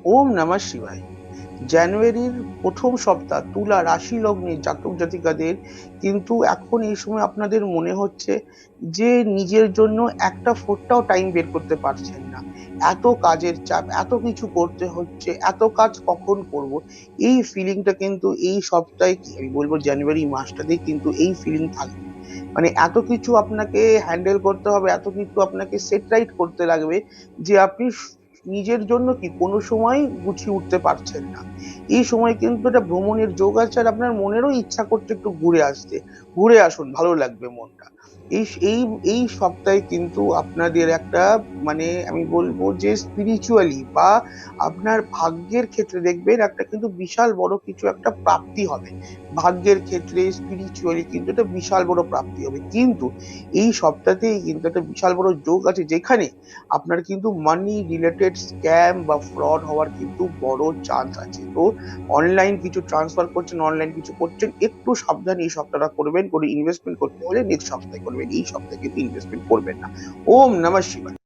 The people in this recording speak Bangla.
ওম নমঃ শিবায়। জানুয়ারির প্রথম সপ্তাহ তুলা রাশি লগ্নের জাতক জাতিকাদের কিন্তু এখন এই সময় আপনাদের মনে হচ্ছে যে নিজের জন্য একটা ফোঁটাও টাইম বের করতে পারছেন না। এত কাজের চাপ, এত কিছু করতে হচ্ছে, এত কাজ কখন করব, এই ফিলিংটা কিন্তু এই সপ্তাহে কি আমি বলবো জানুয়ারি মাসটাতেই কিন্তু এই ফিলিং থাকবে। মানে এত কিছু আপনাকে হ্যান্ডেল করতে হবে, এত কিছু আপনাকে সেট রাইট করতে লাগবে যে আপনি নিজের জন্য কি কোনো সময় গুছিয়ে উঠতে পারছেন না। এই সময় কিন্তু একটা ভ্রমণের যোগ আছে, আর আপনার মনেরও ইচ্ছা করছে একটু ঘুরে আসতে। ঘুরে আসুন, ভালো লাগবে মনটা। এই এই এই সপ্তাহে কিন্তু আপনাদের একটা মানে আমি বলবো যে স্পিরিচুয়ালি বা আপনার ভাগ্যের ক্ষেত্রে দেখবেন একটা কিন্তু বিশাল বড় কিছু একটা প্রাপ্তি হবে। ভাগ্যের ক্ষেত্রে স্পিরিচুয়ালি কিন্তু একটা বিশাল বড় প্রাপ্তি হবে, কিন্তু এই সপ্তাহতেই কিন্তু একটা বিশাল বড় যোগ আছে যেখানে আপনার কিন্তু মানি রিলেটেড স্ক্যাম বা ফ্রড হওয়ার কিন্তু বড় চান্স আছে। তো অনলাইন কিছু ট্রান্সফার করছেন, অনলাইন কিছু করছেন, একটু সাবধানে এই সপ্তাহটা করবেন। করে ইনভেস্টমেন্ট করতে হলে নেক্সট সপ্তাহে করবেন, এই সপ্তাহে কিন্তু ইনভেস্টমেন্ট করবেন না। ওম নমঃ শিবায়।